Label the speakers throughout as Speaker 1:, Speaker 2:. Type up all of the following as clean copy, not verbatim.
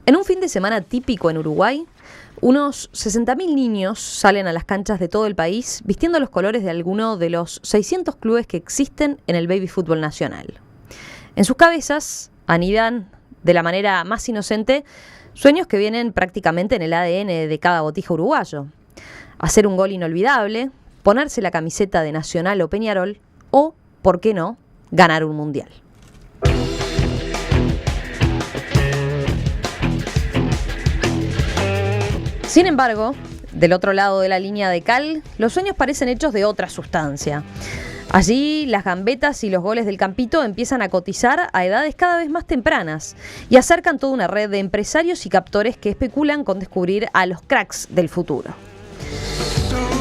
Speaker 1: En un fin de semana típico en Uruguay, unos 60.000 niños salen a las canchas de todo el país vistiendo los colores de alguno de los 600 clubes que existen en el baby fútbol nacional. En sus cabezas anidan, de la manera más inocente, sueños que vienen prácticamente en el ADN de cada botija uruguayo. Hacer un gol inolvidable, ponerse la camiseta de Nacional o Peñarol o, ¿por qué no?, ganar un mundial. Sin embargo, del otro lado de la línea de cal, los sueños parecen hechos de otra sustancia. Allí, las gambetas y los goles del campito empiezan a cotizar a edades cada vez más tempranas y acercan toda una red de empresarios y captores que especulan con descubrir a los cracks del futuro.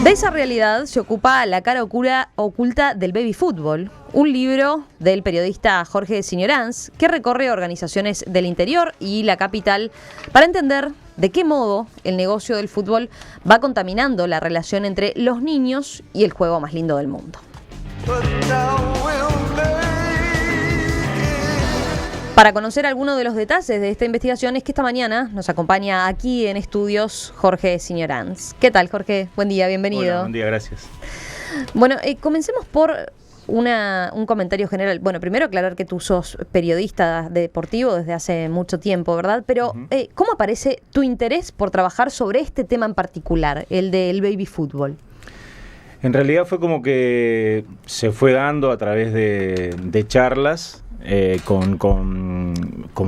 Speaker 1: De esa realidad se ocupa La cara oculta del baby fútbol, un libro del periodista Jorge Signoranz que recorre organizaciones del interior y la capital para entender de qué modo el negocio del fútbol va contaminando la relación entre los niños y el juego más lindo del mundo. Para conocer algunos de los detalles de esta investigación es que esta mañana nos acompaña aquí en estudios Jorge Signoranz. ¿Qué tal, Jorge? Buen día, bienvenido.
Speaker 2: Hola, buen día, gracias.
Speaker 1: Bueno, comencemos por un comentario general. Bueno, primero aclarar que tú sos periodista deportivo desde hace mucho tiempo, ¿verdad? Pero, ¿cómo aparece tu interés por trabajar sobre este tema en particular, el del baby fútbol?
Speaker 2: En realidad fue como que se fue dando a través de charlas con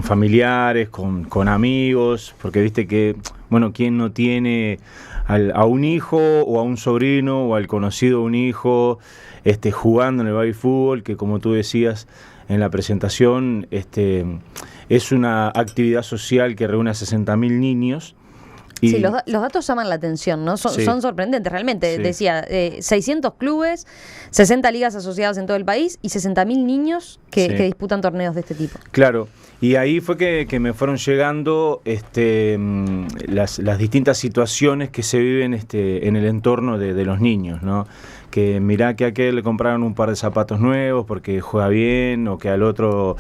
Speaker 2: familiares, con amigos, porque viste que, bueno, ¿quién no tiene a un hijo o a un sobrino o al conocido de un hijo jugando en el baby fútbol, que como tú decías en la presentación, es una actividad social que reúne a 60.000 niños? Y
Speaker 1: sí, los datos llaman la atención, ¿no? Son sorprendentes realmente.
Speaker 2: Sí.
Speaker 1: Decía, 600 clubes, 60 ligas asociadas en todo el país y 60.000 niños que disputan torneos de este tipo.
Speaker 2: Claro, y ahí fue que me fueron llegando las distintas situaciones que se viven en el entorno de los niños, ¿no? Que mirá que a aquel le compraron un par de zapatos nuevos porque juega bien, o que al otro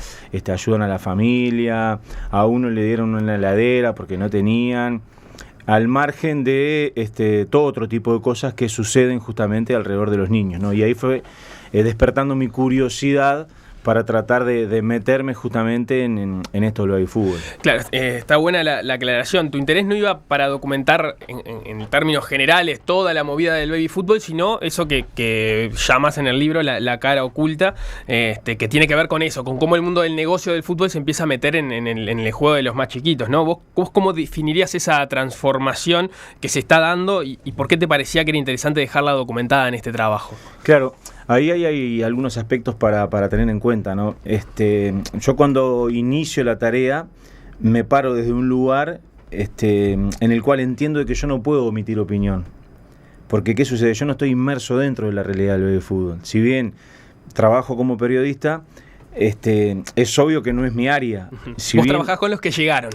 Speaker 2: ayudan a la familia, a uno le dieron una heladera porque no tenían, al margen de todo otro tipo de cosas que suceden justamente alrededor de los niños, ¿no? Y ahí fue despertando mi curiosidad para tratar de meterme justamente en esto del baby fútbol.
Speaker 3: Claro, está buena la aclaración. Tu interés no iba para documentar en términos generales toda la movida del baby fútbol, sino eso que llamas en el libro la cara oculta, que tiene que ver con eso, con cómo el mundo del negocio del fútbol se empieza a meter en el juego de los más chiquitos, ¿no? ¿Vos cómo definirías esa transformación que se está dando y por qué te parecía que era interesante dejarla documentada en este trabajo?
Speaker 2: Claro. Ahí hay algunos aspectos para tener en cuenta, ¿no? Yo cuando inicio la tarea me paro desde un lugar en el cual entiendo de que yo no puedo omitir opinión. Porque ¿qué sucede? Yo no estoy inmerso dentro de la realidad del baby fútbol. Si bien trabajo como periodista, es obvio que no es mi área. Si
Speaker 3: Vos
Speaker 2: bien
Speaker 3: trabajás con los que llegaron.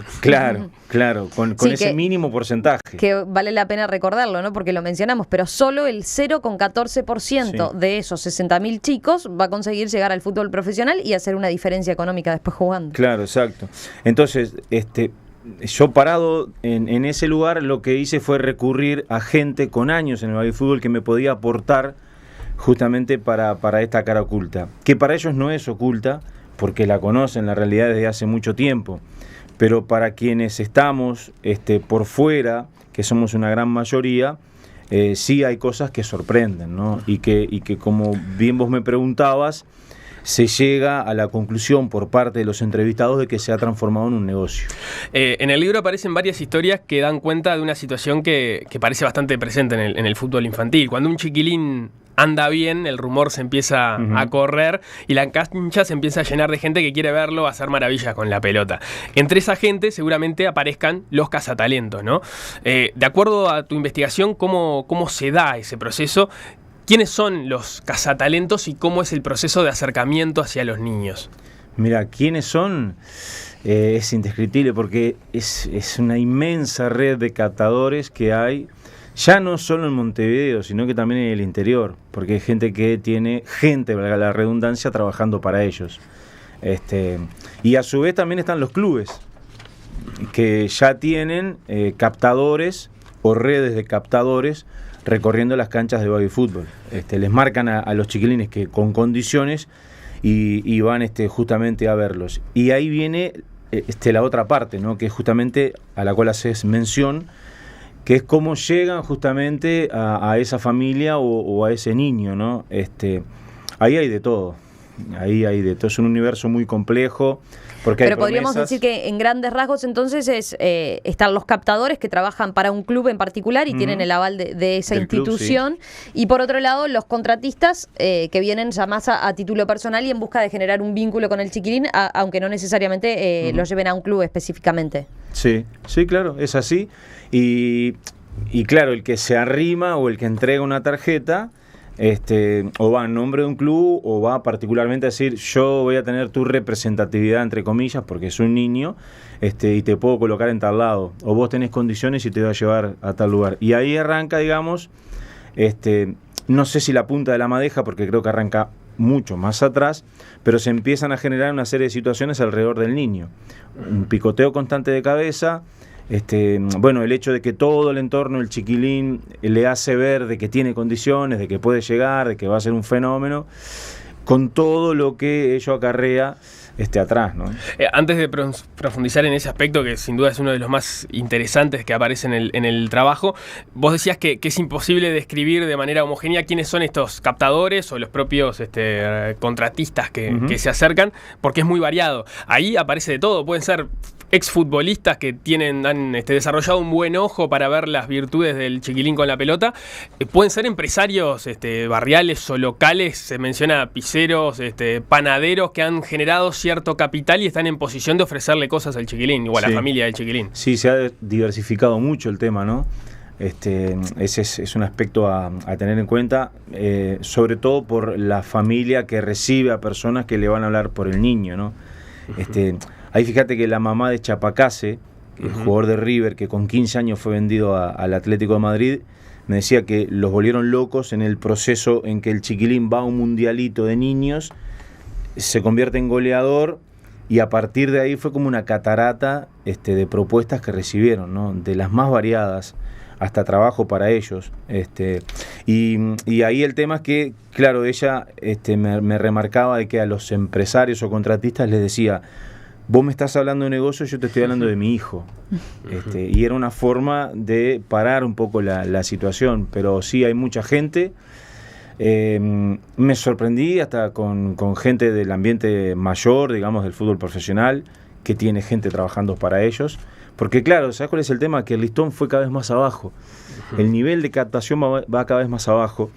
Speaker 2: Claro, con
Speaker 1: Sí,
Speaker 2: ese mínimo porcentaje.
Speaker 1: Que vale la pena recordarlo, ¿no? Porque lo mencionamos, pero solo el 0,14%
Speaker 2: Sí.
Speaker 1: de esos 60.000 chicos va a conseguir llegar al fútbol profesional y hacer una diferencia económica después jugando.
Speaker 2: Claro, exacto. Entonces, yo parado en ese lugar, lo que hice fue recurrir a gente con años en el baby fútbol que me podía aportar justamente para esta cara oculta, que para ellos no es oculta, porque la conocen la realidad desde hace mucho tiempo, pero para quienes estamos por fuera, que somos una gran mayoría, sí hay cosas que sorprenden, ¿no? Y que como bien vos me preguntabas, se llega a la conclusión por parte de los entrevistados de que se ha transformado en un negocio.
Speaker 3: En el libro aparecen varias historias que dan cuenta de una situación que parece bastante presente en el fútbol infantil. Cuando un chiquilín anda bien, el rumor se empieza a correr y la cancha se empieza a llenar de gente que quiere verlo hacer maravillas con la pelota. Entre esa gente seguramente aparezcan los cazatalentos, ¿no? De acuerdo a tu investigación, ¿cómo se da ese proceso? ¿Quiénes son los cazatalentos y cómo es el proceso de acercamiento hacia los niños?
Speaker 2: Mira, ¿quiénes son? Es indescriptible porque es una inmensa red de captadores que hay, ya no solo en Montevideo, sino que también en el interior, porque hay gente que tiene valga la redundancia, trabajando para ellos. Y a su vez también están los clubes. que ya tienen captadores o redes de captadores recorriendo las canchas de baby fútbol. Les marcan a los chiquilines que con condiciones y van justamente a verlos. Y ahí viene la otra parte, ¿no? Que es justamente a la cual haces mención, que es cómo llegan justamente a esa familia o a ese niño, ¿no? Ahí hay de todo. Ahí hay de todo. Es un universo muy complejo. Porque
Speaker 1: pero podríamos decir que en grandes rasgos entonces están los captadores que trabajan para un club en particular y tienen el aval de esa institución, club, sí. Y por otro lado los contratistas que vienen ya más a título personal y en busca de generar un vínculo con el chiquilín, aunque no necesariamente lo lleven a un club específicamente.
Speaker 2: Sí, sí, claro, es así. Y claro, el que se arrima o el que entrega una tarjeta, o va en nombre de un club o va particularmente a decir yo voy a tener tu representatividad entre comillas porque es un niño y te puedo colocar en tal lado o vos tenés condiciones y te voy a llevar a tal lugar, y ahí arranca, digamos, no sé si la punta de la madeja porque creo que arranca mucho más atrás, pero se empiezan a generar una serie de situaciones alrededor del niño, un picoteo constante de cabeza. Bueno, el hecho de que todo el entorno, el chiquilín, le hace ver de que tiene condiciones, de que puede llegar, de que va a ser un fenómeno, con todo lo que ello acarrea atrás, ¿no?
Speaker 3: Antes de profundizar en ese aspecto, que sin duda es uno de los más interesantes que aparece en el trabajo, vos decías que es imposible describir de manera homogénea quiénes son estos captadores o los propios contratistas que se acercan, porque es muy variado. Ahí aparece de todo, pueden ser exfutbolistas que han desarrollado un buen ojo para ver las virtudes del chiquilín con la pelota, pueden ser empresarios barriales o locales, se menciona pizzeros, panaderos que han generado cierto capital y están en posición de ofrecerle cosas al chiquilín o a la familia del chiquilín.
Speaker 2: Sí, se ha diversificado mucho el tema, ¿no? Ese es un aspecto a tener en cuenta, sobre todo por la familia que recibe a personas que le van a hablar por el niño, ¿no? Ahí fíjate que la mamá de Chapacase, el jugador de River, que con 15 años fue vendido al Atlético de Madrid, me decía que los volvieron locos en el proceso en que el chiquilín va a un mundialito de niños, se convierte en goleador y a partir de ahí fue como una catarata de propuestas que recibieron, ¿no? De las más variadas, hasta trabajo para ellos. Y ahí el tema es que, claro, ella me remarcaba de que a los empresarios o contratistas les decía: vos me estás hablando de negocio, yo te estoy hablando de mi hijo. Y era una forma de parar un poco la situación, pero sí hay mucha gente. Me sorprendí hasta con gente del ambiente mayor, digamos, del fútbol profesional, que tiene gente trabajando para ellos. Porque claro, ¿sabes cuál es el tema? Que el listón fue cada vez más abajo. El nivel de captación va cada vez más abajo.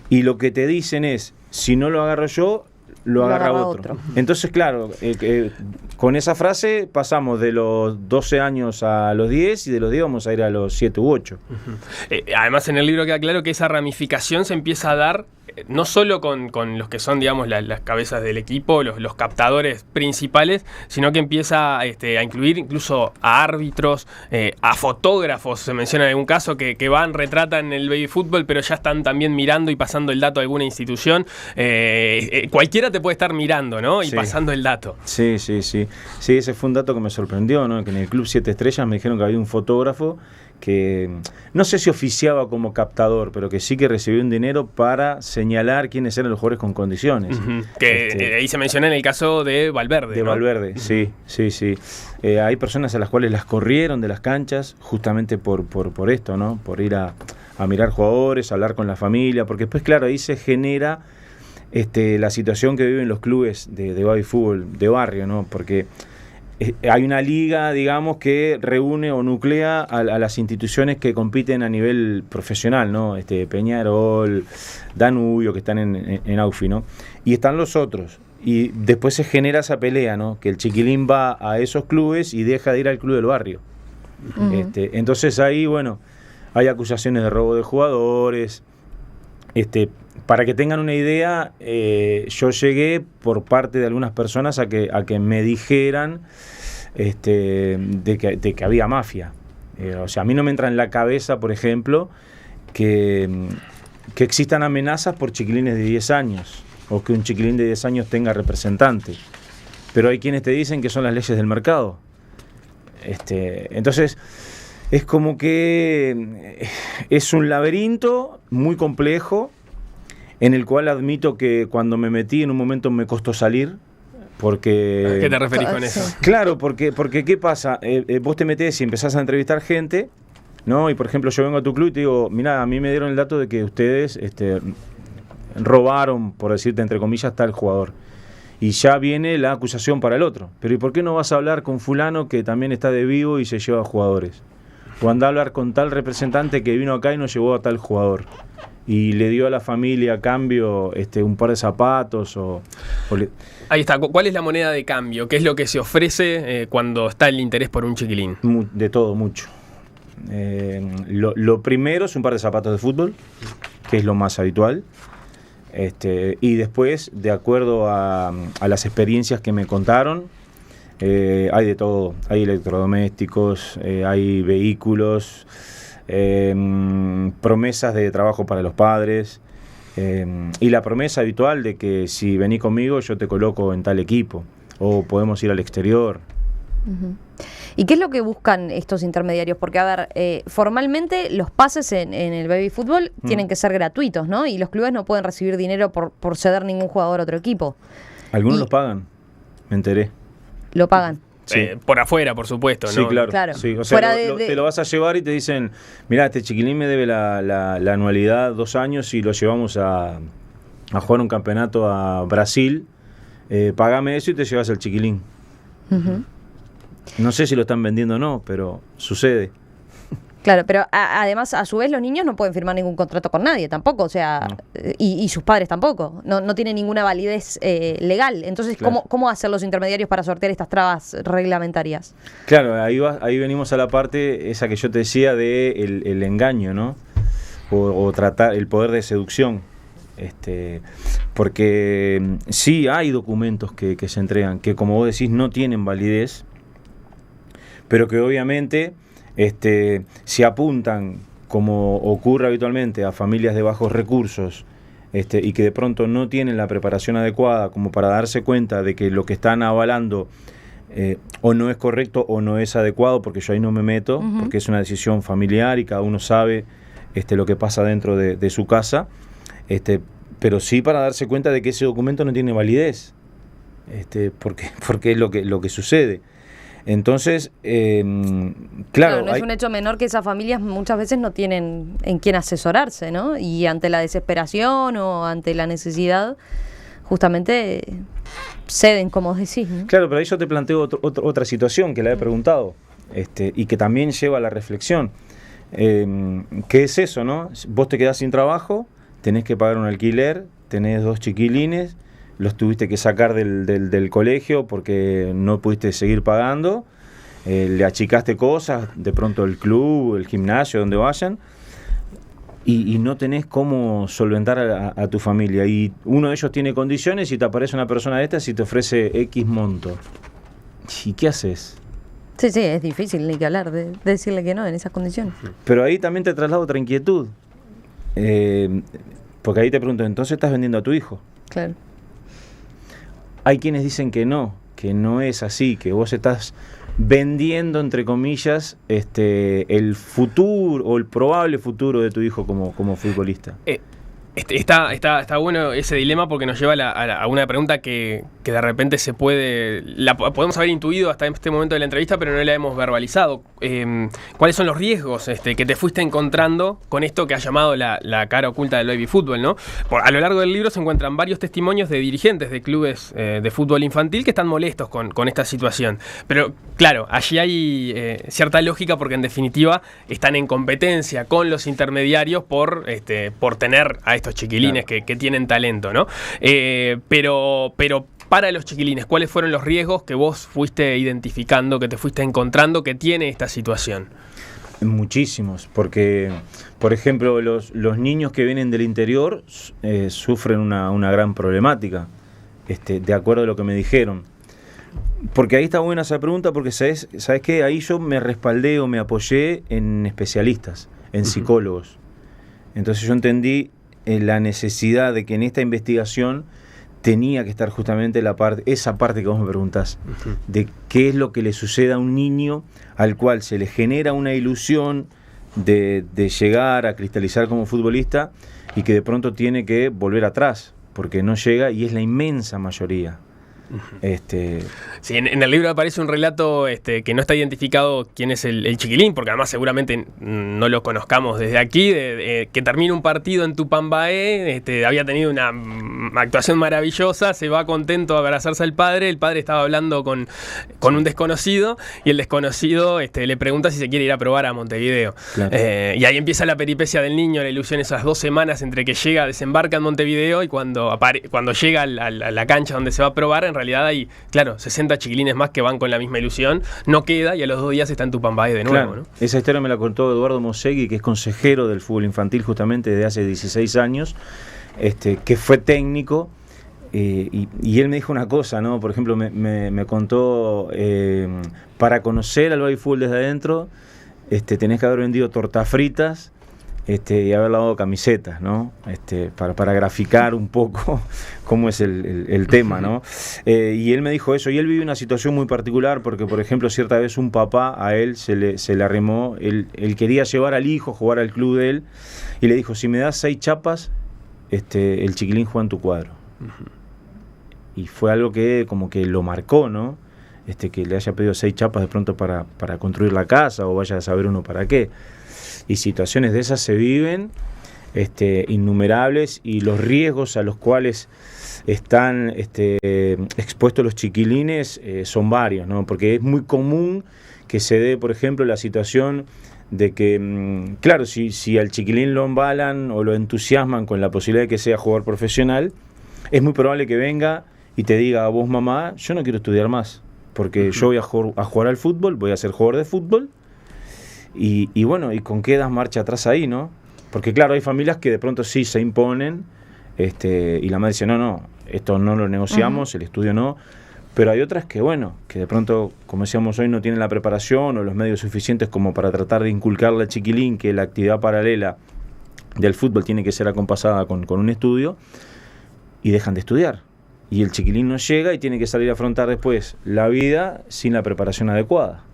Speaker 2: Y lo que te dicen es, si no lo agarro yo, lo agarra otro. Entonces, claro, con esa frase pasamos de los 12 años a los 10 y de los 10 vamos a ir a los 7 u 8.
Speaker 3: Además, en el libro queda claro que esa ramificación se empieza a dar no solo con los que son, digamos, las cabezas del equipo, los captadores principales, sino que empieza a incluir incluso a árbitros, a fotógrafos, se menciona en algún caso, que retratan el baby fútbol, pero ya están también mirando y pasando el dato a alguna institución. Cualquiera te puede estar mirando, ¿no? Y pasando el dato.
Speaker 2: Sí, ese fue un dato que me sorprendió, ¿no? Que en el Club 7 Estrellas me dijeron que había un fotógrafo que no sé si oficiaba como captador, pero que sí que recibió un dinero para señalar quiénes eran los jugadores con condiciones.
Speaker 3: Que ahí se menciona en el caso de Valverde.
Speaker 2: De Valverde, sí. Hay personas a las cuales las corrieron de las canchas justamente por esto, ¿no? Por ir a mirar jugadores, a hablar con la familia, porque después, claro, ahí se genera la situación que viven los clubes de baby fútbol de barrio, ¿no? Porque hay una liga, digamos, que reúne o nuclea a las instituciones que compiten a nivel profesional, ¿no? Peñarol, Danubio, que están en AUFI, ¿no? Y están los otros. Y después se genera esa pelea, ¿no? Que el chiquilín va a esos clubes y deja de ir al club del barrio. Entonces ahí, bueno, hay acusaciones de robo de jugadores. Para que tengan una idea, yo llegué por parte de algunas personas a que me dijeran de que había mafia. O sea, a mí no me entra en la cabeza, por ejemplo, que existan amenazas por chiquilines de 10 años o que un chiquilín de 10 años tenga representante. Pero hay quienes te dicen que son las leyes del mercado. Entonces, es como que es un laberinto muy complejo, en el cual admito que cuando me metí en un momento me costó salir, porque...
Speaker 3: ¿A qué te referís con eso?
Speaker 2: Claro, porque ¿qué pasa? Vos te metés y empezás a entrevistar gente, ¿no? Y por ejemplo yo vengo a tu club y te digo, mirá, a mí me dieron el dato de que ustedes robaron, por decirte entre comillas, tal jugador. Y ya viene la acusación para el otro. Pero ¿y por qué no vas a hablar con fulano que también está de vivo y se lleva jugadores? O anda a hablar con tal representante que vino acá y nos llevó a tal jugador. Y le dio a la familia a cambio un par de zapatos
Speaker 3: Ahí está. ¿Cuál es la moneda de cambio? ¿Qué es lo que se ofrece cuando está el interés por un chiquilín?
Speaker 2: De todo, mucho. Lo primero es un par de zapatos de fútbol, que es lo más habitual. Y después, de acuerdo a las experiencias que me contaron, hay de todo. Hay electrodomésticos, hay vehículos, promesas de trabajo para los padres, y la promesa habitual de que si venís conmigo yo te coloco en tal equipo o podemos ir al exterior.
Speaker 1: Uh-huh. ¿Y qué es lo que buscan estos intermediarios? Porque, a ver, formalmente los pases en el baby fútbol tienen que ser gratuitos, ¿no? Y los clubes no pueden recibir dinero por ceder ningún jugador a otro equipo.
Speaker 2: Algunos los pagan, me enteré.
Speaker 1: ¿Lo pagan?
Speaker 3: Sí. Por afuera, por supuesto, ¿no?
Speaker 2: Sí, claro. Sí. O sea, te lo vas a llevar y te dicen, mirá, este chiquilín me debe la anualidad 2 años y lo llevamos a jugar un campeonato a Brasil, pagame eso y te llevas al chiquilín.
Speaker 1: Uh-huh.
Speaker 2: No sé si lo están vendiendo o no, pero sucede.
Speaker 1: Claro, pero además, a su vez, los niños no pueden firmar ningún contrato con nadie tampoco, o sea, no. y sus padres tampoco, no tienen ninguna validez legal. Entonces, claro. ¿Cómo hacen los intermediarios para sortear estas trabas reglamentarias?
Speaker 2: Claro, ahí venimos a la parte esa que yo te decía de el engaño, ¿no? O tratar el poder de seducción. Porque sí hay documentos que se entregan, que como vos decís no tienen validez, pero que obviamente se apuntan, como ocurre habitualmente, a familias de bajos recursos y que de pronto no tienen la preparación adecuada como para darse cuenta de que lo que están avalando o no es correcto o no es adecuado, porque yo ahí no me meto, uh-huh. Porque es una decisión familiar y cada uno sabe lo que pasa dentro de su casa, pero sí para darse cuenta de que ese documento no tiene validez, porque es lo que sucede. Entonces, claro,
Speaker 1: no es un hecho menor que esas familias muchas veces no tienen en quién asesorarse, ¿no? Y ante la desesperación o ante la necesidad, justamente ceden, como decís, ¿no?
Speaker 2: Claro, pero ahí yo te planteo otra situación que la he preguntado, y que también lleva a la reflexión. ¿Qué es eso, no? Vos te quedás sin trabajo, tenés que pagar un alquiler, tenés 2 chiquilines, los tuviste que sacar del colegio porque no pudiste seguir pagando, le achicaste cosas, de pronto el club, el gimnasio, donde vayan, y no tenés cómo solventar a tu familia. Y uno de ellos tiene condiciones y te aparece una persona de estas y te ofrece X monto. ¿Y qué haces?
Speaker 1: Sí, es difícil ni que hablar de decirle que no en esas condiciones.
Speaker 2: Pero ahí también te traslado otra inquietud. Porque ahí te pregunto, ¿entonces estás vendiendo a tu hijo?
Speaker 1: Claro.
Speaker 2: Hay quienes dicen que no es así, que vos estás vendiendo, entre comillas, el futuro o el probable futuro de tu hijo como futbolista.
Speaker 3: Está bueno ese dilema porque nos lleva a una pregunta que de repente la podemos haber intuido hasta este momento de la entrevista, pero no la hemos verbalizado. ¿Cuáles son los riesgos que te fuiste encontrando con esto que has llamado la cara oculta del baby fútbol, ¿no? A lo largo del libro se encuentran varios testimonios de dirigentes de clubes de fútbol infantil que están molestos con esta situación. Pero claro, allí hay cierta lógica porque en definitiva están en competencia con los intermediarios por tener a estos chiquilines, claro, que tienen talento, ¿no? Pero para los chiquilines, ¿cuáles fueron los riesgos que vos fuiste identificando, que te fuiste encontrando que tiene esta situación?
Speaker 2: Muchísimos, porque, por ejemplo, los niños que vienen del interior sufren una gran problemática, de acuerdo a lo que me dijeron. Porque ahí está buena esa pregunta, porque ¿sabes qué? Ahí yo me respaldé o me apoyé en especialistas, en psicólogos. Entonces yo entendí la necesidad de que en esta investigación tenía que estar justamente esa parte que vos me preguntás, de qué es lo que le sucede a un niño al cual se le genera una ilusión de llegar a cristalizar como futbolista y que de pronto tiene que volver atrás, porque no llega, y es la inmensa mayoría.
Speaker 3: Sí, en el libro aparece un relato que no está identificado quién es el chiquilín, porque además seguramente no lo conozcamos desde aquí, que termina un partido en Tupambaé, había tenido una actuación maravillosa, se va contento a abrazarse al padre, el padre estaba hablando con un desconocido, y el desconocido le pregunta si se quiere ir a probar a Montevideo.
Speaker 2: Claro.
Speaker 3: Y ahí empieza la peripecia del niño, la ilusión, esas 2 semanas entre que desembarca en Montevideo y cuando llega a la cancha donde se va a probar, en realidad hay, claro, 60 chiquilines más que van con la misma ilusión, no queda, y a los 2 días está en Tupambaé de nuevo.
Speaker 2: Claro.
Speaker 3: ¿No?
Speaker 2: Esa historia me la contó Eduardo Mosegui, que es consejero del fútbol infantil justamente desde hace 16 años, que fue técnico, y él me dijo una cosa, ¿no? Por ejemplo, me contó, para conocer al baby fútbol desde adentro, tenés que haber vendido tortas fritas, y haber lavado camisetas, ¿no? Para graficar un poco cómo es el tema, ¿no? Y él me dijo eso, y él vive una situación muy particular, porque, por ejemplo, cierta vez un papá a él se le arrimó, él quería llevar al hijo a jugar al club de él, y le dijo, si me das 6 chapas, el chiquilín juega en tu cuadro. Y fue algo que como que lo marcó, ¿no? Que le haya pedido 6 chapas de pronto para construir la casa, o vaya a saber uno para qué. Y situaciones de esas se viven, innumerables, y los riesgos a los cuales están expuestos los chiquilines son varios, ¿no? Porque es muy común que se dé, por ejemplo, la situación de que, claro, si al chiquilín lo embalan o lo entusiasman con la posibilidad de que sea jugador profesional, es muy probable que venga y te diga a vos, mamá, yo no quiero estudiar más, porque yo voy a jugar al fútbol, voy a ser jugador de fútbol. Y bueno, ¿y con qué das marcha atrás ahí, no? Porque claro, hay familias que de pronto sí se imponen, y la madre dice, no, esto no lo negociamos, el estudio no, pero hay otras que bueno, que de pronto, como decíamos hoy, no tienen la preparación o los medios suficientes como para tratar de inculcarle al chiquilín que la actividad paralela del fútbol tiene que ser acompasada con un estudio, y dejan de estudiar. Y el chiquilín no llega y tiene que salir a afrontar después la vida sin la preparación adecuada.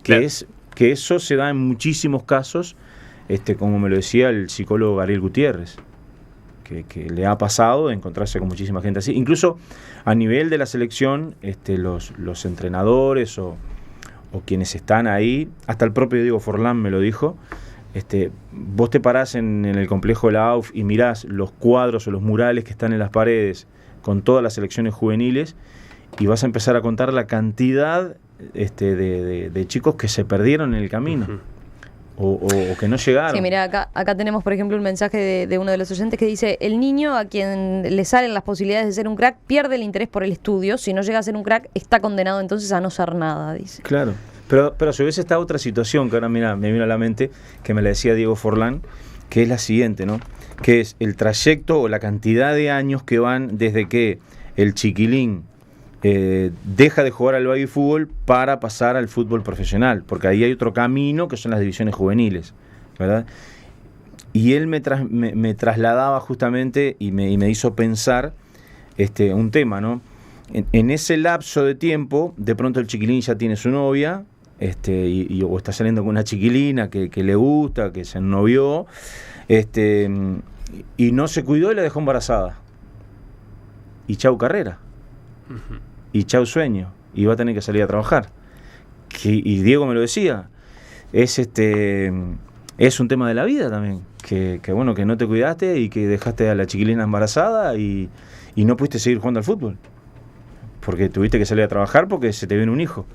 Speaker 3: Claro.
Speaker 2: Que eso se da en muchísimos casos, como me lo decía el psicólogo Gabriel Gutiérrez, que le ha pasado de encontrarse con muchísima gente así. Incluso a nivel de la selección, los entrenadores o quienes están ahí, hasta el propio Diego Forlán me lo dijo, vos te parás en el complejo de la AUF y mirás los cuadros o los murales que están en las paredes con todas las selecciones juveniles, y vas a empezar a contar la cantidad de chicos que se perdieron en el camino, o que no llegaron.
Speaker 1: Sí, mira, acá tenemos, por ejemplo, un mensaje de uno de los oyentes que dice: el niño a quien le salen las posibilidades de ser un crack pierde el interés por el estudio. Si no llega a ser un crack, está condenado entonces a no ser nada, dice.
Speaker 2: Claro, pero a su vez está otra situación que ahora me vino a la mente, que me la decía Diego Forlán, que es la siguiente, ¿no? Que es el trayecto o la cantidad de años que van desde que el chiquilín deja de jugar al baby fútbol para pasar al fútbol profesional, porque ahí hay otro camino que son las divisiones juveniles, ¿verdad? Y él me trasladaba justamente y me hizo pensar un tema, ¿no? En ese lapso de tiempo, de pronto el chiquilín ya tiene su novia, o está saliendo con una chiquilina que le gusta, que se ennovió, y no se cuidó y la dejó embarazada. Y chau carrera. Y chau sueño. Y va a tener que salir a trabajar. Y Diego me lo decía. Es un tema de la vida también. Que bueno, que no te cuidaste y que dejaste a la chiquilina embarazada y no pudiste seguir jugando al fútbol. Porque tuviste que salir a trabajar porque se te viene un hijo.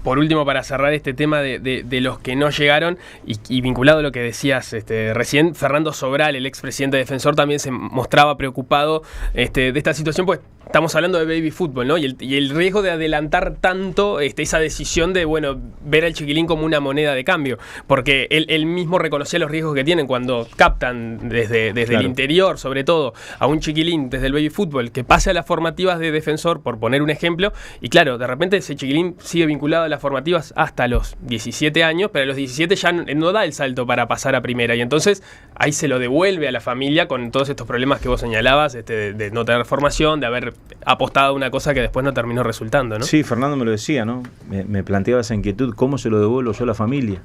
Speaker 3: Por último, para cerrar este tema de los que no llegaron y vinculado a lo que decías recién, Fernando Sobral, el expresidente Defensor, también se mostraba preocupado de esta situación, pues estamos hablando de baby fútbol, ¿no? Y el riesgo de adelantar tanto esa decisión de, bueno, ver al chiquilín como una moneda de cambio, porque él mismo reconocía los riesgos que tienen cuando captan desde
Speaker 2: claro,
Speaker 3: el interior, sobre todo, a un chiquilín desde el baby fútbol que pase a las formativas de Defensor, por poner un ejemplo, y claro, de repente ese chiquilín sigue vinculado las formativas hasta los 17 años, pero a los 17 ya no da el salto para pasar a primera, y entonces ahí se lo devuelve a la familia con todos estos problemas que vos señalabas, de no tener formación, de haber apostado a una cosa que después no terminó resultando, ¿no?
Speaker 2: Sí, Fernando me lo decía, ¿no? Me planteaba esa inquietud, ¿cómo se lo devuelvo yo a la familia?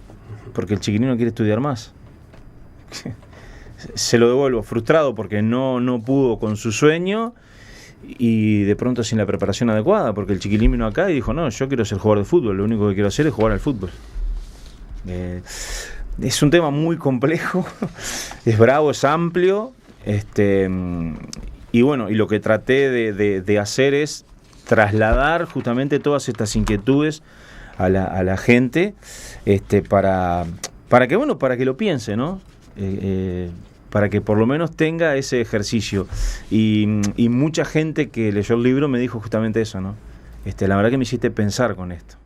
Speaker 2: Porque el chiquilín no quiere estudiar más. Se lo devuelvo frustrado porque no pudo con su sueño y de pronto sin la preparación adecuada, porque el chiquilín vino acá y dijo, no, yo quiero ser jugador de fútbol, lo único que quiero hacer es jugar al fútbol. Es un tema muy complejo, es bravo, es amplio, y bueno, y lo que traté de hacer es trasladar justamente todas estas inquietudes a la gente, para que lo piense, ¿no? Para que por lo menos tenga ese ejercicio. Y mucha gente que leyó el libro me dijo justamente eso, ¿no? La verdad que me hiciste pensar con esto.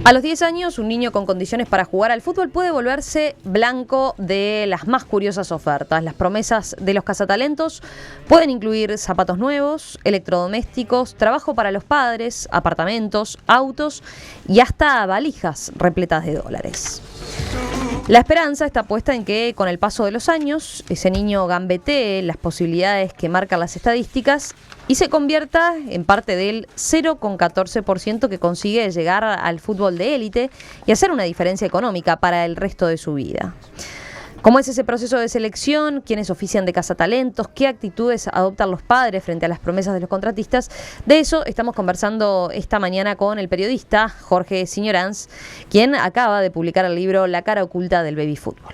Speaker 1: A los 10 años, un niño con condiciones para jugar al fútbol puede volverse blanco de las más curiosas ofertas. Las promesas de los cazatalentos pueden incluir zapatos nuevos, electrodomésticos, trabajo para los padres, apartamentos, autos y hasta valijas repletas de dólares. La esperanza está puesta en que, con el paso de los años, ese niño gambetee las posibilidades que marcan las estadísticas y se convierta en parte del 0,14% que consigue llegar al fútbol de élite y hacer una diferencia económica para el resto de su vida. ¿Cómo es ese proceso de selección? ¿Quiénes ofician de cazatalentos? ¿Qué actitudes adoptan los padres frente a las promesas de los contratistas? De eso estamos conversando esta mañana con el periodista Jorge Signoranz, quien acaba de publicar el libro La cara oculta del baby fútbol.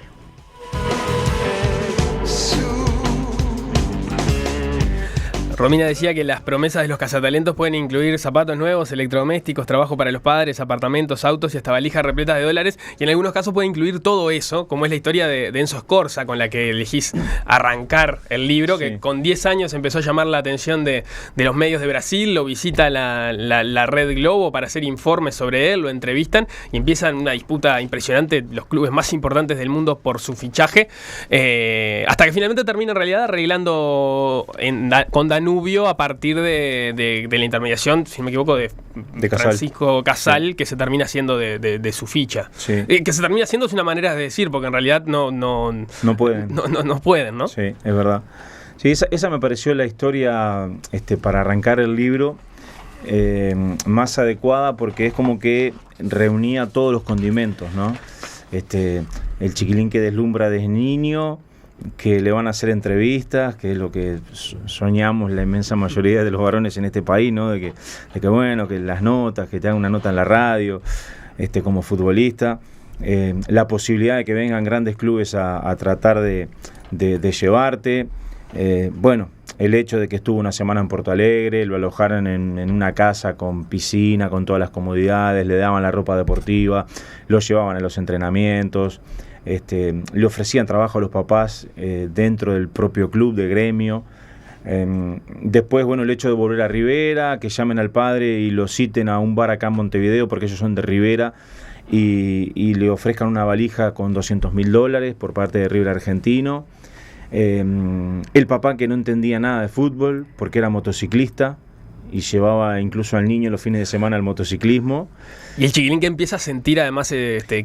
Speaker 3: Romina decía que las promesas de los cazatalentos pueden incluir zapatos nuevos, electrodomésticos, trabajo para los padres, apartamentos, autos y hasta valijas repletas de dólares. Y en algunos casos puede incluir todo eso, como es la historia de Enzo Scorza, con la que elegís arrancar el libro, que con 10 años empezó a llamar la atención de los medios de Brasil, lo visita la Red Globo para hacer informes sobre él, lo entrevistan y empiezan una disputa impresionante, los clubes más importantes del mundo por su fichaje, hasta que finalmente termina en realidad arreglando con Danubio a partir de la intermediación, si no me equivoco, de Francisco Casal, sí, que se termina haciendo de su ficha. Sí. Que se termina haciendo es una manera de decir, porque en realidad no pueden. No pueden, ¿no?
Speaker 2: Sí, es verdad. Sí, esa me pareció la historia para arrancar el libro más adecuada, porque es como que reunía todos los condimentos, ¿no? El chiquilín que deslumbra desde niño, que le van a hacer entrevistas, que es lo que soñamos la inmensa mayoría de los varones en este país, ¿no? De que bueno, que las notas, que te hagan una nota en la radio, como futbolista, la posibilidad de que vengan grandes clubes a tratar de llevarte, bueno, el hecho de que estuvo una semana en Porto Alegre, lo alojaran en una casa con piscina, con todas las comodidades, le daban la ropa deportiva, lo llevaban a los entrenamientos, le ofrecían trabajo a los papás dentro del propio club de gremio. Después, bueno, el hecho de volver a Rivera, que llamen al padre y lo citen a un bar acá en Montevideo, porque ellos son de Rivera, y le ofrezcan una valija con $200.000 por parte de River Argentino. El papá que no entendía nada de fútbol porque era motociclista y llevaba incluso al niño los fines de semana al motociclismo.
Speaker 3: Y el chiquilín que empieza a sentir además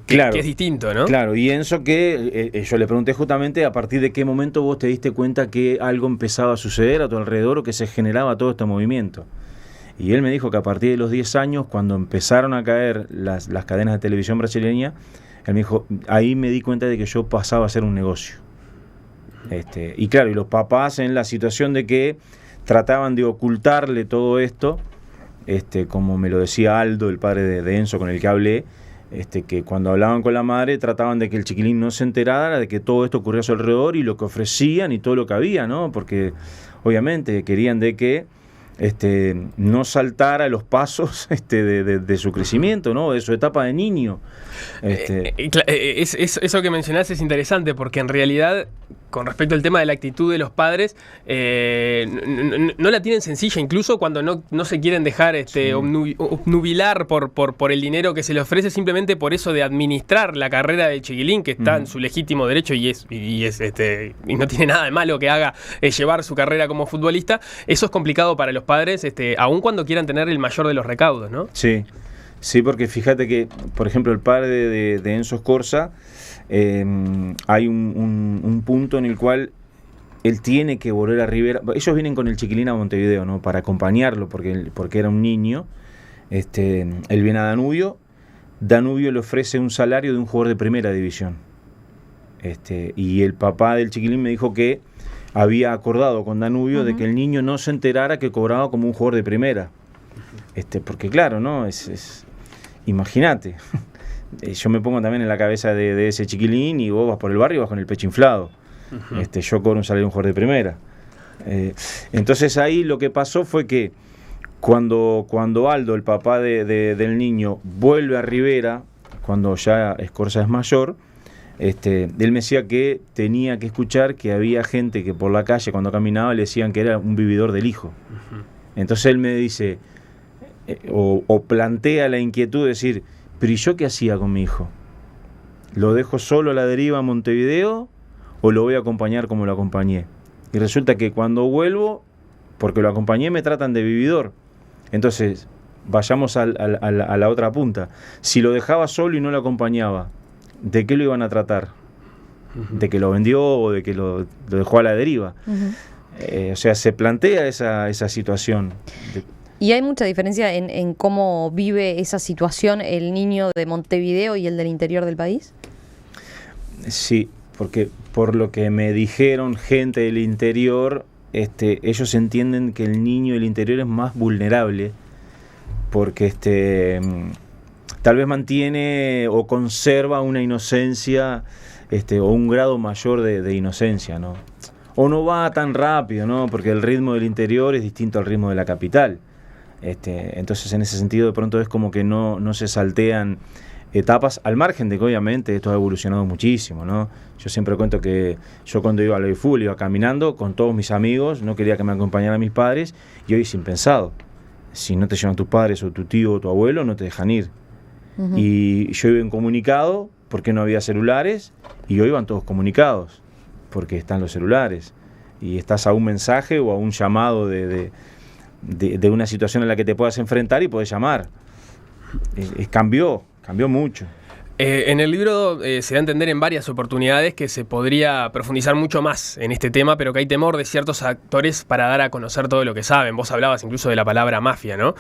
Speaker 2: claro,
Speaker 3: que es distinto, ¿no?
Speaker 2: Claro, y Enzo que yo le pregunté justamente a partir de qué momento vos te diste cuenta que algo empezaba a suceder a tu alrededor o que se generaba todo este movimiento. Y él me dijo que a partir de los 10 años, cuando empezaron a caer las cadenas de televisión brasileña, él me dijo, ahí me di cuenta de que yo pasaba a ser un negocio. Y claro, y los papás en la situación de que trataban de ocultarle todo esto, como me lo decía Aldo, el padre de Enzo con el que hablé, que cuando hablaban con la madre trataban de que el chiquilín no se enterara de que todo esto ocurría a su alrededor y lo que ofrecían y todo lo que había, ¿no? Porque obviamente querían de que no saltara los pasos de su crecimiento, ¿no? De su etapa de niño.
Speaker 3: Eso que mencionás es interesante, porque en realidad con respecto al tema de la actitud de los padres, no la tienen sencilla, incluso cuando no se quieren dejar obnubilar por el dinero que se les ofrece, simplemente por eso de administrar la carrera de chiquilín, que está en su legítimo derecho y no tiene nada de malo que haga llevar su carrera como futbolista. Eso es complicado para los padres, aun cuando quieran tener el mayor de los recaudos, ¿no?
Speaker 2: Sí, porque fíjate que, por ejemplo, el padre de Enzo Scorza, hay un punto en el cual él tiene que volver a Rivera. Ellos vienen con el chiquilín a Montevideo, ¿no? Para acompañarlo, porque era un niño. Él viene a Danubio. Danubio le ofrece un salario de un jugador de primera división. Y el papá del chiquilín me dijo que había acordado con Danubio de que el niño no se enterara que cobraba como un jugador de primera. Porque claro, ¿no? Imagínate. Yo me pongo también en la cabeza de ese chiquilín y vos vas por el barrio y vas con el pecho inflado. Yo cobro un salario de un jugador de primera. Entonces ahí lo que pasó fue que cuando Aldo, el papá del niño, vuelve a Rivera, cuando ya Scorza es mayor, él me decía que tenía que escuchar que había gente que por la calle cuando caminaba le decían que era un vividor del hijo. Entonces él me dice, o plantea la inquietud de decir, pero ¿y yo qué hacía con mi hijo? ¿Lo dejo solo a la deriva a Montevideo o lo voy a acompañar como lo acompañé? Y resulta que cuando vuelvo, porque lo acompañé, me tratan de vividor. Entonces, vayamos a la otra punta. Si lo dejaba solo y no lo acompañaba, ¿de qué lo iban a tratar? ¿De que lo vendió o de que lo dejó a la deriva? O sea, se plantea esa situación.
Speaker 1: ¿Y hay mucha diferencia en cómo vive esa situación el niño de Montevideo y el del interior del país?
Speaker 2: Sí, porque por lo que me dijeron gente del interior, ellos entienden que el niño del interior es más vulnerable porque tal vez mantiene o conserva una inocencia o un grado mayor de inocencia, ¿no? O no va tan rápido, ¿no? Porque el ritmo del interior es distinto al ritmo de la capital. Entonces en ese sentido de pronto es como que no se saltean etapas, al margen de que obviamente esto ha evolucionado muchísimo, ¿no? Yo siempre cuento que yo cuando iba al baby fútbol iba caminando con todos mis amigos, no quería que me acompañaran mis padres, y hoy es impensado. Si no te llevan tus padres o tu tío o tu abuelo, no te dejan ir. Y yo iba incomunicado porque no había celulares, y hoy van todos comunicados porque están los celulares y estás a un mensaje o a un llamado de una situación en la que te puedas enfrentar y podés llamar. Cambió mucho.
Speaker 3: En el libro se da a entender en varias oportunidades que se podría profundizar mucho más en este tema, pero que hay temor de ciertos actores para dar a conocer todo lo que saben. Vos hablabas incluso de la palabra mafia, ¿no?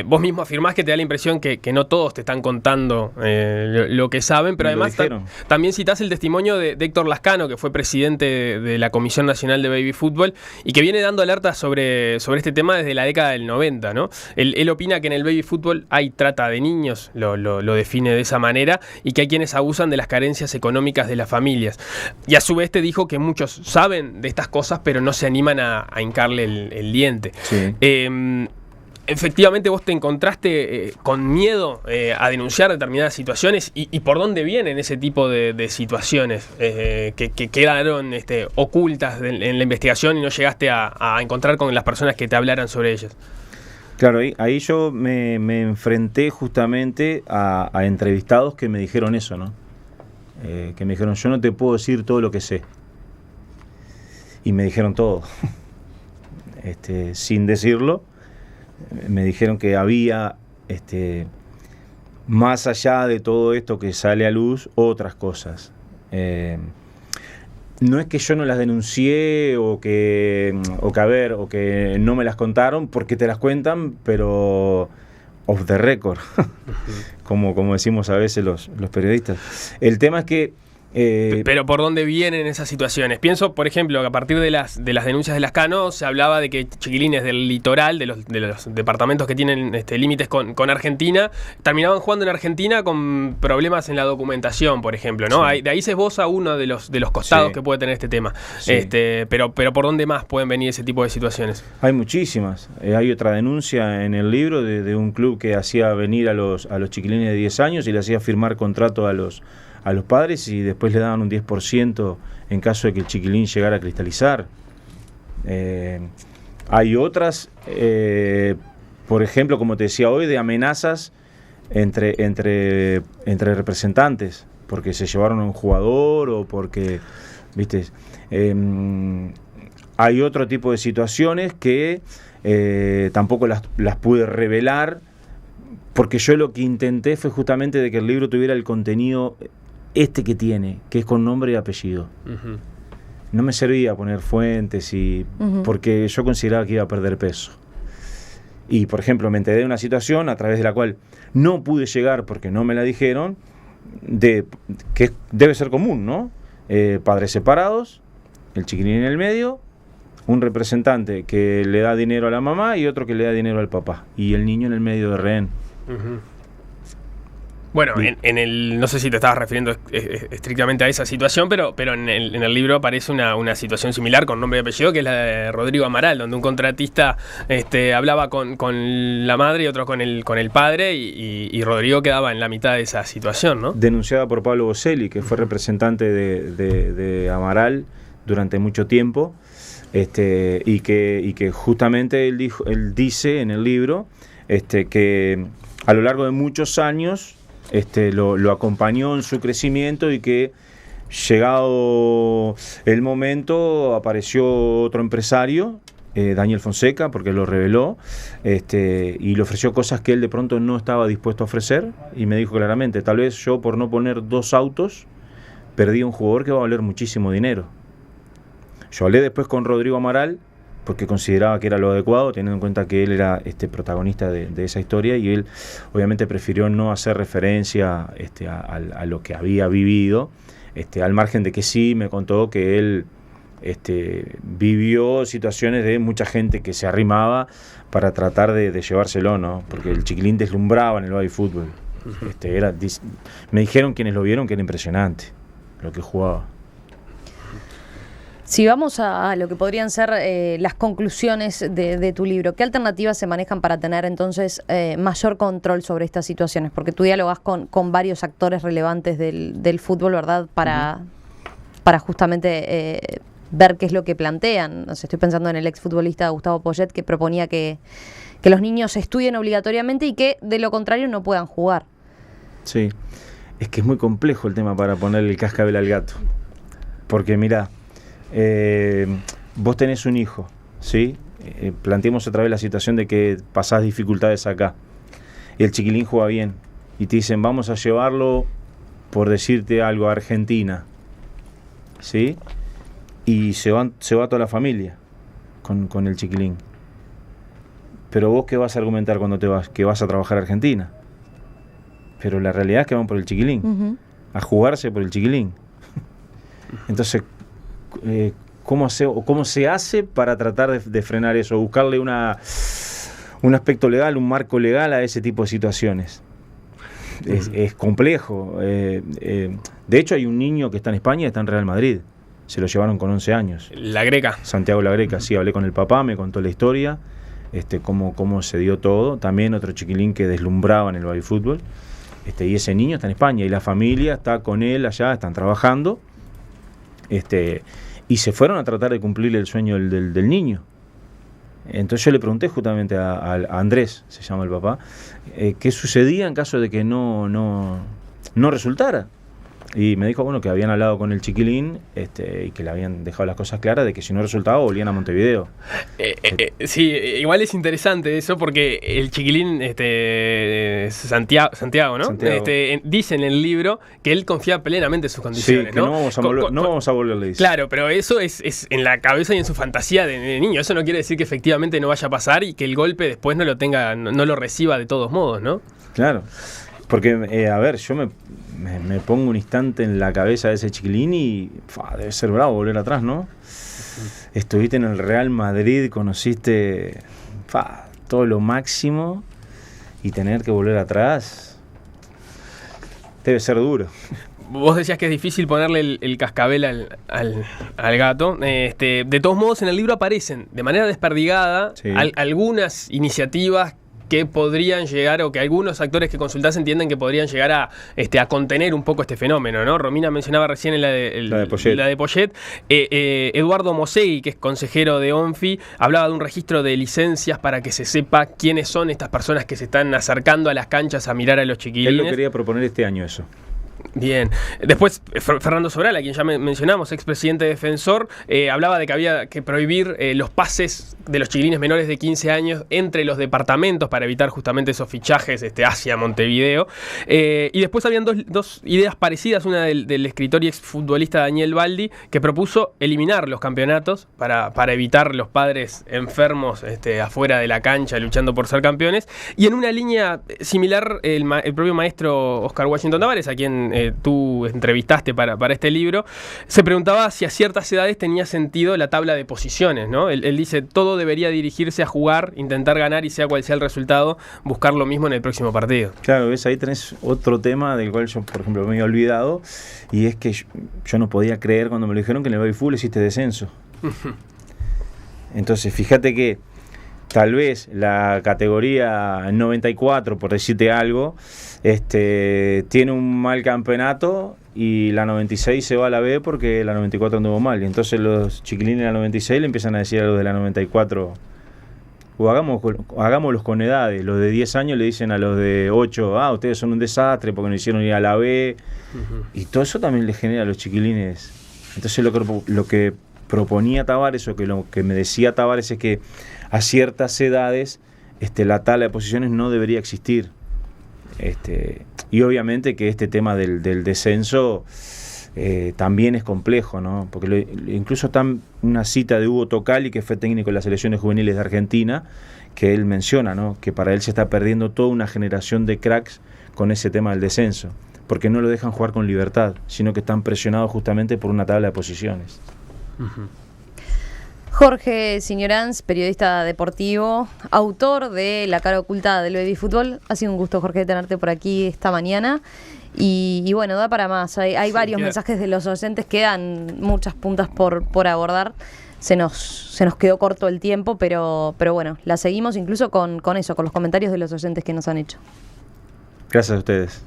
Speaker 3: Vos mismo afirmás que te da la impresión que no todos te están contando lo que saben, pero además también citás el testimonio de Héctor Lascano, que fue presidente de la Comisión Nacional de Baby Fútbol y que viene dando alertas sobre este tema desde la década del 90, ¿no? Él opina que en el baby fútbol hay trata de niños, lo define de esa manera, y que hay quienes abusan de las carencias económicas de las familias. Y a su vez te dijo que muchos saben de estas cosas, pero no se animan a hincarle el diente. Sí. Efectivamente, vos te encontraste con miedo a denunciar determinadas situaciones y por dónde vienen ese tipo de situaciones que quedaron ocultas en la investigación y no llegaste a encontrar con las personas que te hablaran sobre ellas.
Speaker 2: Claro, ahí yo me enfrenté justamente a entrevistados que me dijeron eso, ¿no? Que me dijeron, yo no te puedo decir todo lo que sé. Y me dijeron todo. Sin decirlo, me dijeron que había, más allá de todo esto que sale a luz, otras cosas. No es que yo no las denuncié o que no me las contaron, porque te las cuentan, pero off the record, como decimos a veces los periodistas. El tema es que
Speaker 3: pero ¿por dónde vienen esas situaciones? Pienso, por ejemplo, que a partir de las denuncias de Lascano se hablaba de que chiquilines del litoral, de los departamentos que tienen límites con Argentina, terminaban jugando en Argentina con problemas en la documentación, por ejemplo, ¿no? Sí. De ahí se esboza uno de los costados que puede tener este tema. Sí. Pero ¿por dónde más pueden venir ese tipo de situaciones?
Speaker 2: Hay muchísimas. Hay otra denuncia en el libro de un club que hacía venir a los chiquilines de 10 años y le hacía firmar contrato a los a los padres y después le daban un 10% en caso de que el chiquilín llegara a cristalizar. Hay otras, por ejemplo, como te decía hoy, de amenazas entre representantes, porque se llevaron a un jugador o porque, ¿viste? Hay otro tipo de situaciones que tampoco las pude revelar, porque yo lo que intenté fue justamente de que el libro tuviera el contenido que tiene, que es con nombre y apellido. Uh-huh. No me servía poner fuentes porque yo consideraba que iba a perder peso. Y, por ejemplo, me enteré de una situación a través de la cual no pude llegar porque no me la dijeron, que debe ser común, ¿no? Padres separados, el chiquilín en el medio, un representante que le da dinero a la mamá y otro que le da dinero al papá, y el niño en el medio de rehén.
Speaker 3: Uh-huh. Bueno, no sé si te estabas refiriendo estrictamente a esa situación, pero en el libro aparece una situación similar con nombre y apellido, que es la de Rodrigo Amaral, donde un contratista hablaba con la madre y otro con el padre, y Rodrigo quedaba en la mitad de esa situación, ¿no?
Speaker 2: Denunciada por Pablo Boselli, que fue representante de Amaral durante mucho tiempo, y que justamente él dice en el libro que a lo largo de muchos años lo acompañó en su crecimiento, y que llegado el momento apareció otro empresario, Daniel Fonseca, porque lo reveló, y le ofreció cosas que él de pronto no estaba dispuesto a ofrecer, y me dijo claramente: tal vez yo, por no poner 2 autos, perdí un jugador que va a valer muchísimo dinero. Yo hablé después con Rodrigo Amaral, porque consideraba que era lo adecuado, teniendo en cuenta que él era protagonista de esa historia, y él obviamente prefirió no hacer referencia a lo que había vivido, al margen de que sí me contó que él vivió situaciones de mucha gente que se arrimaba para tratar de llevárselo, ¿no? Porque el chiquilín deslumbraba en el baby fútbol. Me dijeron quienes lo vieron que era impresionante lo que jugaba.
Speaker 1: Si vamos a lo que podrían ser las conclusiones de tu libro, ¿qué alternativas se manejan para tener entonces mayor control sobre estas situaciones? Porque tú dialogas con varios actores relevantes del fútbol, ¿verdad? Para justamente ver qué es lo que plantean. O sea, estoy pensando en el exfutbolista Gustavo Poyet, que proponía que los niños estudien obligatoriamente y que de lo contrario no puedan jugar.
Speaker 2: Sí, es que es muy complejo el tema para ponerle el cascabel al gato. Porque mirá, vos tenés un hijo, ¿sí? Planteemos otra vez la situación de que pasás dificultades acá y el chiquilín juega bien y te dicen: vamos a llevarlo, por decirte algo, a Argentina, ¿sí? Y se va toda la familia con el chiquilín. Pero vos, ¿qué vas a argumentar cuando te vas? Que vas a trabajar a Argentina. Pero la realidad es que van por el chiquilín, uh-huh, a jugarse por el chiquilín. Entonces, ¿cómo se hace para tratar de frenar eso? Buscarle un aspecto legal, un marco legal a ese tipo de situaciones. Es complejo. De hecho, hay un niño que está en España, está en Real Madrid. Se lo llevaron con 11 años.
Speaker 3: La Greca.
Speaker 2: Santiago La Greca, sí, hablé con el papá, me contó la historia, cómo se dio todo. También otro chiquilín que deslumbraba en el baby fútbol. Y ese niño está en España y la familia está con él allá, están trabajando. Y se fueron a tratar de cumplir el sueño del niño. Entonces yo le pregunté justamente a Andrés, se llama el papá, qué sucedía en caso de que no resultara. Y me dijo, bueno, que habían hablado con el chiquilín y que le habían dejado las cosas claras de que si no resultaba volvían a Montevideo.
Speaker 3: Sí, igual es interesante eso porque el chiquilín, Santiago, ¿no?
Speaker 2: Santiago.
Speaker 3: Dice en el libro que él confía plenamente en sus condiciones,
Speaker 2: sí, que no vamos a volver, le dice.
Speaker 3: Claro, pero eso es en la cabeza y en su fantasía de niño. Eso no quiere decir que efectivamente no vaya a pasar y que el golpe después no lo reciba de todos modos, ¿no?
Speaker 2: Claro. Porque, a ver, yo me pongo un instante en la cabeza de ese chiquilín y debe ser bravo volver atrás, ¿no? Estuviste en el Real Madrid, conociste todo lo máximo y tener que volver atrás debe ser duro.
Speaker 3: Vos decías que es difícil ponerle el cascabel al gato. De todos modos, en el libro aparecen de manera desperdigada, sí, algunas iniciativas que podrían llegar, o que algunos actores que consultás entienden que podrían llegar a contener un poco este fenómeno, ¿no? Romina mencionaba recién en la de Poyet. Eduardo Mosegui, que es consejero de ONFI, hablaba de un registro de licencias para que se sepa quiénes son estas personas que se están acercando a las canchas a mirar a los chiquilines.
Speaker 2: Él lo quería proponer este año eso.
Speaker 3: Bien. Después, Fernando Sobral, a quien ya mencionamos, expresidente defensor, hablaba de que había que prohibir los pases de los chiquilines menores de 15 años entre los departamentos para evitar justamente esos fichajes hacia Montevideo. Y después habían dos ideas parecidas, una del escritor y exfutbolista Daniel Baldi, que propuso eliminar los campeonatos para evitar los padres enfermos afuera de la cancha luchando por ser campeones. Y en una línea similar, el propio maestro Oscar Washington Tavares, a quien tú entrevistaste para este libro, se preguntaba si a ciertas edades tenía sentido la tabla de posiciones, ¿no? Él dice, todo debería dirigirse a jugar, intentar ganar y sea cual sea el resultado, buscar lo mismo en el próximo partido.
Speaker 2: Claro, ves, ahí tenés otro tema del cual yo, por ejemplo, me había olvidado, y es que yo no podía creer cuando me lo dijeron que en el baby fútbol existe descenso. Entonces, fíjate que tal vez la categoría 94, por decirte algo, tiene un mal campeonato y la 96 se va a la B porque la 94 anduvo mal. Y entonces los chiquilines de la 96 le empiezan a decir a los de la 94, o hagámoslos con edades. Los de 10 años le dicen a los de 8, ustedes son un desastre porque no hicieron ir a la B. Y todo eso también les genera a los chiquilines. Entonces lo que proponía Tavares, o que lo que me decía Tavares, es que a ciertas edades la tabla de posiciones no debería existir. Y obviamente que este tema del descenso también es complejo, ¿no? Porque incluso está una cita de Hugo Tocali, que fue técnico de las selecciones juveniles de Argentina, que él menciona, ¿no? Que para él se está perdiendo toda una generación de cracks con ese tema del descenso, porque no lo dejan jugar con libertad, sino que están presionados justamente por una tabla de posiciones.
Speaker 1: Jorge Signoranz, periodista deportivo, autor de La cara oculta del baby fútbol. Ha sido un gusto, Jorge, tenerte por aquí esta mañana. Y bueno, da para más. Hay varios mensajes de los docentes, quedan muchas puntas por abordar. Se nos quedó corto el tiempo, pero bueno, la seguimos incluso con los comentarios de los docentes que nos han hecho.
Speaker 2: Gracias a ustedes.